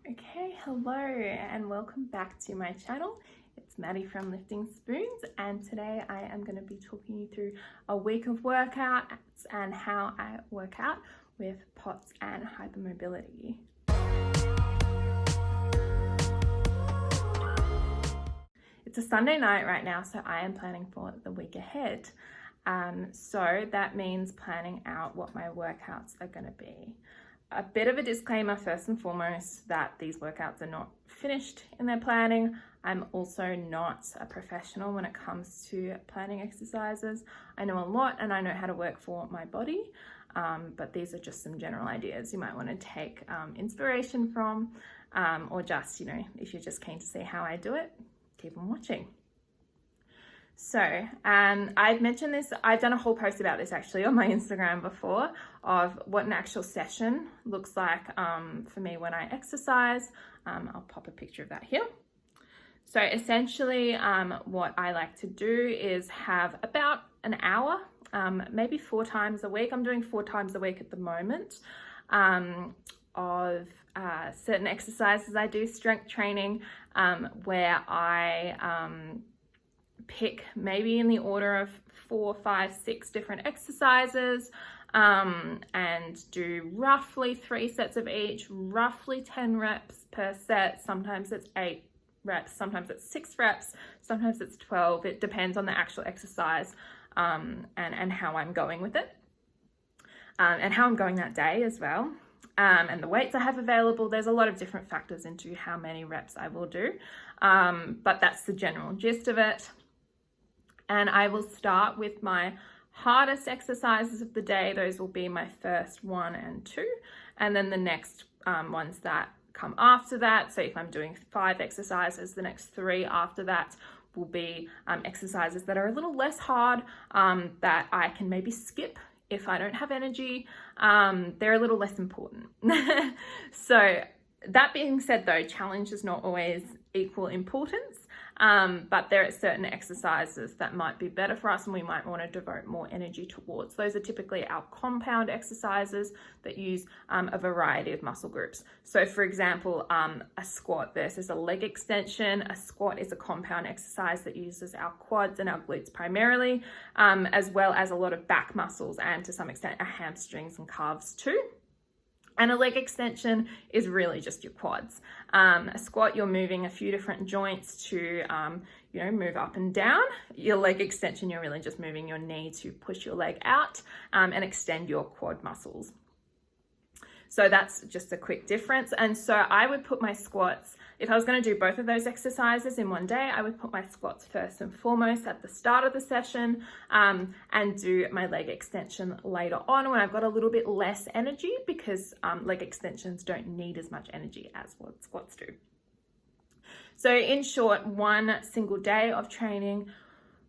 Okay, hello and welcome back to my channel. It's Maddie from Lifting Spoons, and today I am going to be talking you through a week of workouts and how I work out with POTS and hypermobility. It's a Sunday night right now, so I am planning for the week ahead. So that means planning out what my workouts are going to be. A bit of a disclaimer first and foremost that these workouts are not finished in their planning. I'm also not a professional when it comes to planning exercises. I know a lot and I know how to work for my body, but these are just some general ideas you might want to take inspiration from, or just, if you're just keen to see how I do it, keep on watching. So I've mentioned this, I've done a whole post about this actually on my Instagram before, of what an actual session looks like for me when I exercise. I'll pop a picture of that here. So essentially what I like to do is have about an hour, maybe 4 times a week. I'm doing 4 times a week at the moment, of certain exercises. I do strength training where I pick maybe in the order of 4, 5, 6 different exercises and do roughly 3 sets of each, roughly 10 reps per set. Sometimes it's 8 reps, sometimes it's 6 reps, sometimes it's 12. It depends on the actual exercise and how I'm going with it and how I'm going that day as well. And the weights I have available. There's a lot of different factors into how many reps I will do, but that's the general gist of it. And I will start with my hardest exercises of the day. Those will be my first 1 and 2, and then the next ones that come after that. So if I'm doing 5 exercises, the next 3 after that will be exercises that are a little less hard, that I can maybe skip if I don't have energy. They're a little less important. So that being said though, challenge is not always equal importance. But there are certain exercises that might be better for us and we might want to devote more energy towards. Those are typically our compound exercises that use a variety of muscle groups. So for example, a squat versus a leg extension. A squat is a compound exercise that uses our quads and our glutes primarily, as well as a lot of back muscles and to some extent our hamstrings and calves too. And a leg extension is really just your quads. A squat, you're moving a few different joints to, move up and down. Your leg extension, you're really just moving your knee to push your leg out and extend your quad muscles. So that's just a quick difference. And so I would put my squats, if I was going to do both of those exercises in one day, I would put my squats first and foremost at the start of the session, and do my leg extension later on when I've got a little bit less energy, because leg extensions don't need as much energy as what squats do. So in short, one single day of training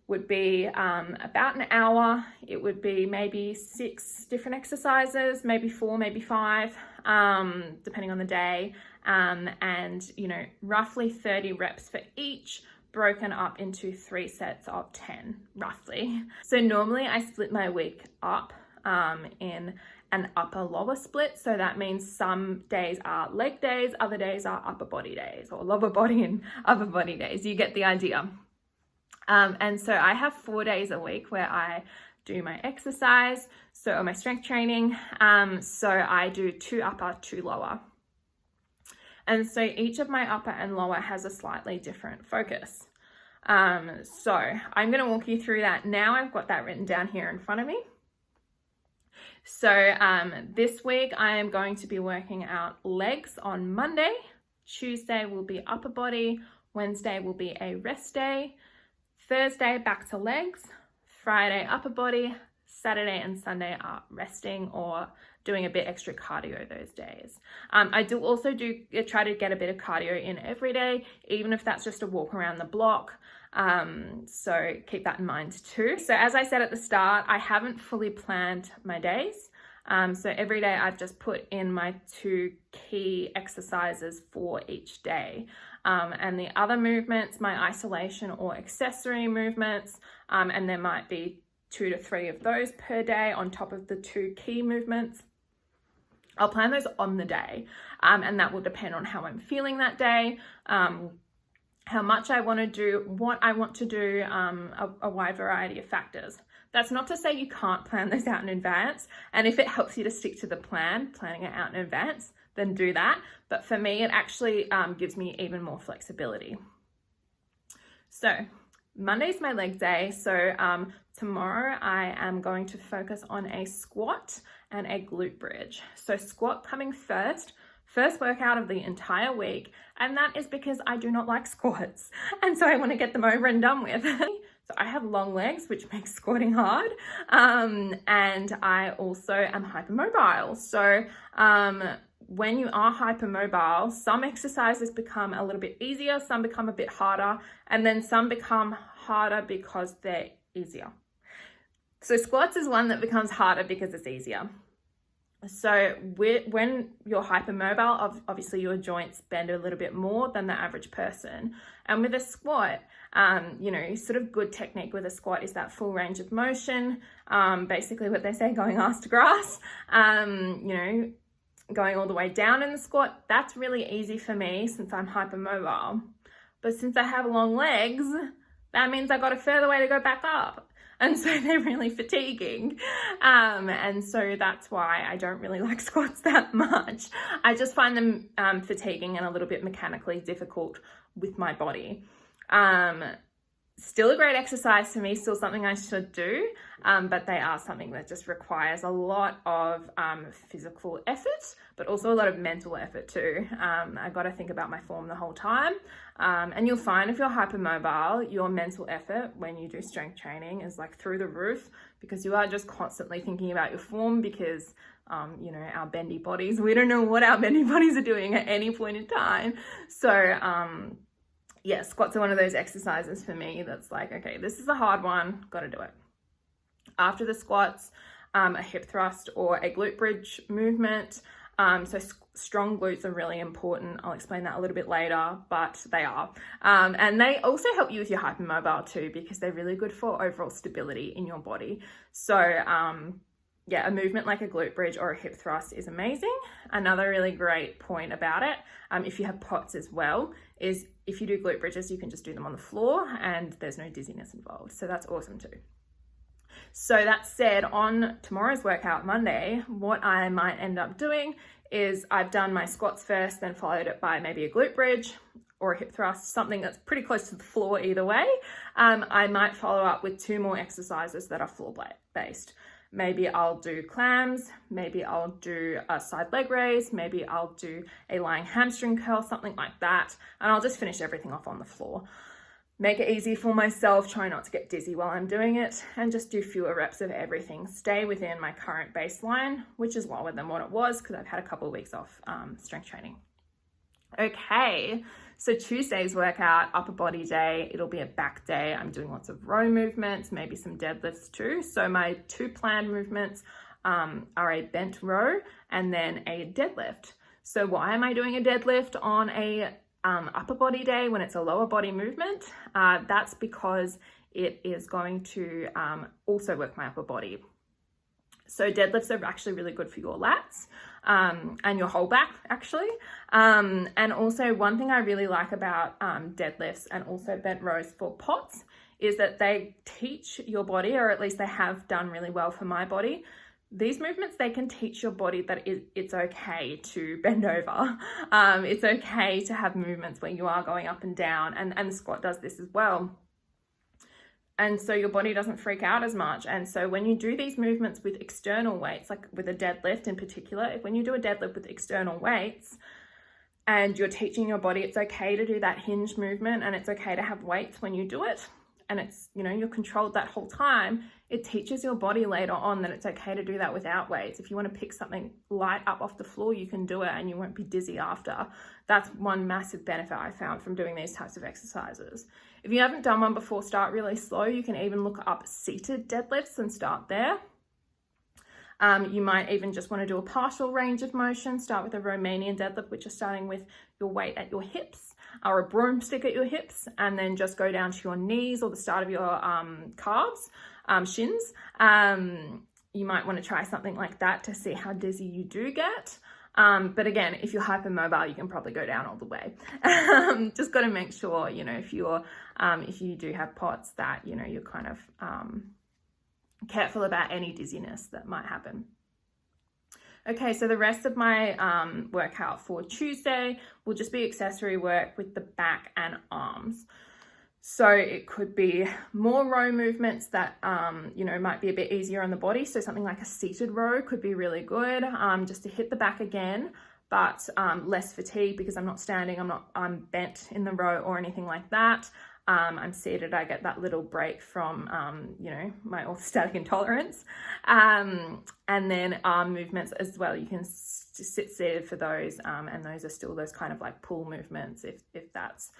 would be about an hour. It would be maybe 6 different exercises, maybe 4, maybe 5, depending on the day, and roughly 30 reps for each, broken up into 3 sets of 10 roughly. So normally I split my week up in an upper lower split. So that means some days are leg days, other days are upper body days, or lower body and upper body days. You get the idea. And so I have 4 days a week where I do my exercise, so my strength training. So I do 2 upper, 2 lower. And so each of my upper and lower has a slightly different focus. So I'm going to walk you through that now. I've got that written down here in front of me. So this week I am going to be working out legs on Monday. Tuesday will be upper body. Wednesday will be a rest day. Thursday, back to legs. Friday, upper body. Saturday and Sunday are resting or doing a bit extra cardio those days. I do also try to get a bit of cardio in every day, even if that's just a walk around the block. So keep that in mind too. So as I said at the start, I haven't fully planned my days. So every day I've just put in my 2 key exercises for each day. And the other movements, my isolation or accessory movements, and there might be 2 to 3 of those per day on top of the 2 key movements. I'll plan those on the day, and that will depend on how I'm feeling that day, how much I want to do, what I want to do, a wide variety of factors. That's not to say you can't plan those out in advance, and if it helps you to stick to the plan, planning it out in advance, then do that. But for me, it actually gives me even more flexibility. So Monday's my leg day. So tomorrow I am going to focus on a squat and a glute bridge. So squat coming first workout of the entire week. And that is because I do not like squats. And so I want to get them over and done with. So I have long legs, which makes squatting hard. And I also am hypermobile. So when you are hypermobile, some exercises become a little bit easier, some become a bit harder, and then some become harder because they're easier. So squats is one that becomes harder because it's easier. So when you're hypermobile, obviously your joints bend a little bit more than the average person. And with a squat, sort of good technique with a squat is that full range of motion. Basically what they say, going ass to grass, going all the way down in the squat. That's really easy for me since I'm hypermobile. But since I have long legs, that means I got a further way to go back up. And so they're really fatiguing. And so that's why I don't really like squats that much. I just find them fatiguing and a little bit mechanically difficult with my body. Still a great exercise for me, still something I should do, but they are something that just requires a lot of physical effort, but also a lot of mental effort too. I got to think about my form the whole time. And you'll find if you're hypermobile, your mental effort when you do strength training is like through the roof, because you are just constantly thinking about your form, because our bendy bodies, we don't know what our bendy bodies are doing at any point in time. So yeah, squats are one of those exercises for me that's like, okay, this is a hard one, got to do it. After the squats, a hip thrust or a glute bridge movement. So strong glutes are really important. I'll explain that a little bit later, but they are. And they also help you with your hypermobile too, because they're really good for overall stability in your body. So yeah, a movement like a glute bridge or a hip thrust is amazing. Another really great point about it, if you have pots as well, is if you do glute bridges, you can just do them on the floor and there's no dizziness involved. So that's awesome too. So that said, on tomorrow's workout, Monday, what I might end up doing is I've done my squats first, then followed it by maybe a glute bridge or a hip thrust, something that's pretty close to the floor either way. I might follow up with 2 more exercises that are floor based. Maybe I'll do clams, maybe I'll do a side leg raise, maybe I'll do a lying hamstring curl, something like that. And I'll just finish everything off on the floor. Make it easy for myself, try not to get dizzy while I'm doing it, and just do fewer reps of everything. Stay within my current baseline, which is lower than what it was because I've had a couple of weeks off strength training. Okay, so Tuesday's workout, upper body day, it'll be a back day. I'm doing lots of row movements, maybe some deadlifts too. So my 2 planned movements are a bent row and then a deadlift. So why am I doing a deadlift on a upper body day when it's a lower body movement? That's because it is going to also work my upper body. So deadlifts are actually really good for your lats and your whole back actually. And also one thing I really like about deadlifts and also bent rows for pots is that they teach your body, or at least they have done really well for my body. These movements, they can teach your body that it's okay to bend over. It's okay to have movements where you are going up and down, and the squat does this as well. And so your body doesn't freak out as much. And so when you do these movements with external weights, like with a deadlift in particular, when you do a deadlift with external weights and you're teaching your body it's okay to do that hinge movement and it's okay to have weights when you do it, and it's, you're controlled that whole time, it teaches your body later on that it's okay to do that without weights. If you want to pick something light up off the floor, you can do it and you won't be dizzy after. That's one massive benefit I found from doing these types of exercises. If you haven't done one before, start really slow. You can even look up seated deadlifts and start there. You might even just want to do a partial range of motion. Start with a Romanian deadlift, which is starting with your weight at your hips, or a broomstick at your hips, and then just go down to your knees or the start of your calves, shins. you might want to try something like that to see how dizzy you do get. But again, if you're hypermobile, you can probably go down all the way. Just got to make sure, you know, if you do have POTS, that, you know, you're kind of careful about any dizziness that might happen. Okay, so the rest of my workout for Tuesday will just be accessory work with the back and arms. So it could be more row movements that, you know, might be a bit easier on the body. So something like a seated row could be really good, just to hit the back again, but less fatigue because I'm not standing, I'm bent in the row or anything like that. I'm seated, I get that little break from, you know, my orthostatic intolerance. And then arm movements as well. You can sit seated for those, and those are still those kind of like pull movements if that's,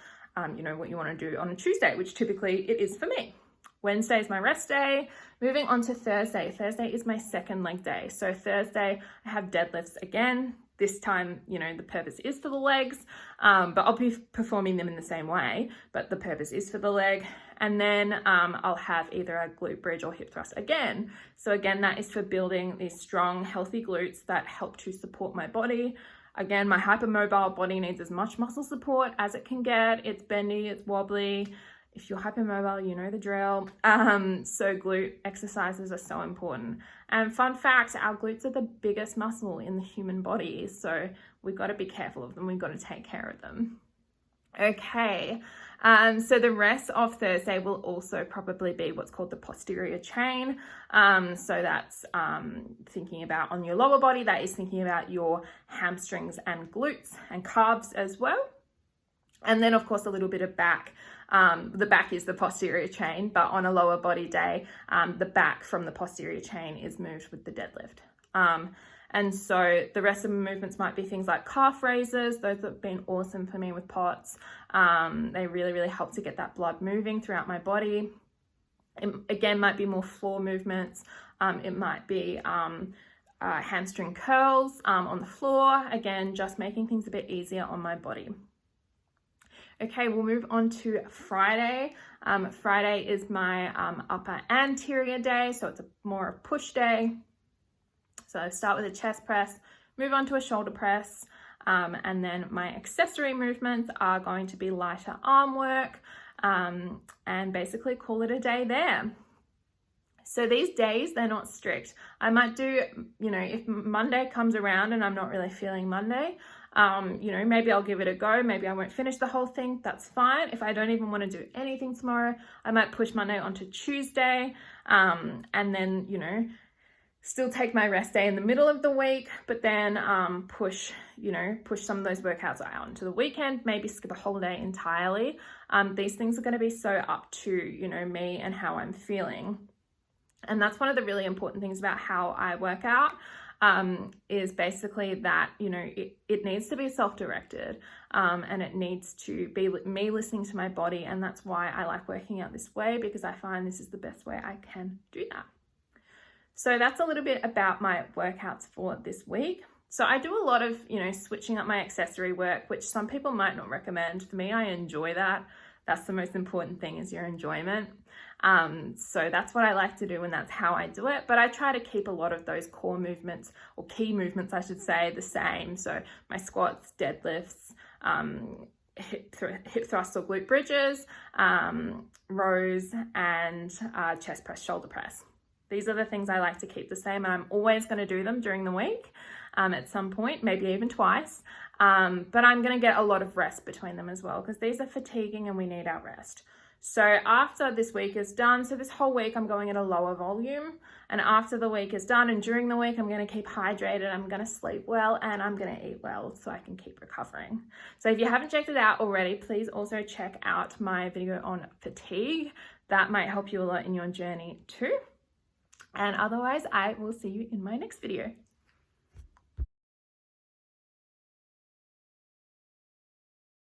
you know, what you want to do on a Tuesday, which typically it is for me. Wednesday is my rest day. Moving on to Thursday. Thursday is my second leg day. So Thursday, I have deadlifts again. This time, you know, the purpose is for the legs, but I'll be performing them in the same way, but the purpose is for the leg. And then I'll have either a glute bridge or hip thrust again. So again, that is for building these strong, healthy glutes that help to support my body. Again, my hypermobile body needs as much muscle support as it can get. It's bendy, it's wobbly. If you're hypermobile, you know the drill. So glute exercises are so important. And fun fact, our glutes are the biggest muscle in the human body. So we've got to be careful of them. We've got to take care of them. Okay. So the rest of Thursday will also probably be what's called the posterior chain. So that's thinking about on your lower body, that is thinking about your hamstrings and glutes and calves as well. And then of course a little bit of back. The back is the posterior chain, but on a lower body day, the back from the posterior chain is moved with the deadlift. And so the rest of the movements might be things like calf raises. Those have been awesome for me with POTS. They really, really help to get that blood moving throughout my body. It, again, might be more floor movements. It might be hamstring curls on the floor. Again, just making things a bit easier on my body. Okay, we'll move on to Friday. Friday is my upper anterior day, so it's more a push day. So I start with a chest press, move on to a shoulder press, and then my accessory movements are going to be lighter arm work, and basically call it a day there. So these days, they're not strict. I might do, you know, if Monday comes around and I'm not really feeling Monday, you know, maybe I'll give it a go. Maybe I won't finish the whole thing. That's fine. If I don't even want to do anything tomorrow, I might push Monday onto Tuesday, and then, you know, still take my rest day in the middle of the week, but then push some of those workouts out into the weekend, maybe skip a whole day entirely. These things are going to be so up to, you know, me and how I'm feeling. And that's one of the really important things about how I work out, is basically that, you know, it needs to be self-directed, and it needs to be me listening to my body. And that's why I like working out this way, because I find this is the best way I can do that. So that's a little bit about my workouts for this week. So I do a lot of, you know, switching up my accessory work, which some people might not recommend. For me, I enjoy that. That's the most important thing, is your enjoyment. So that's what I like to do, and that's how I do it. But I try to keep a lot of those core movements, or key movements, I should say, the same. So my squats, deadlifts, hip thrusts or glute bridges, rows, and chest press, shoulder press. These are the things I like to keep the same, and I'm always going to do them during the week at some point, maybe even twice. But I'm going to get a lot of rest between them as well, because these are fatiguing and we need our rest. So after this week is done, so this whole week I'm going at a lower volume, and after the week is done and during the week, I'm going to keep hydrated, I'm going to sleep well, and I'm going to eat well so I can keep recovering. So if you haven't checked it out already, please also check out my video on fatigue. That might help you a lot in your journey too. And otherwise, I will see you in my next video.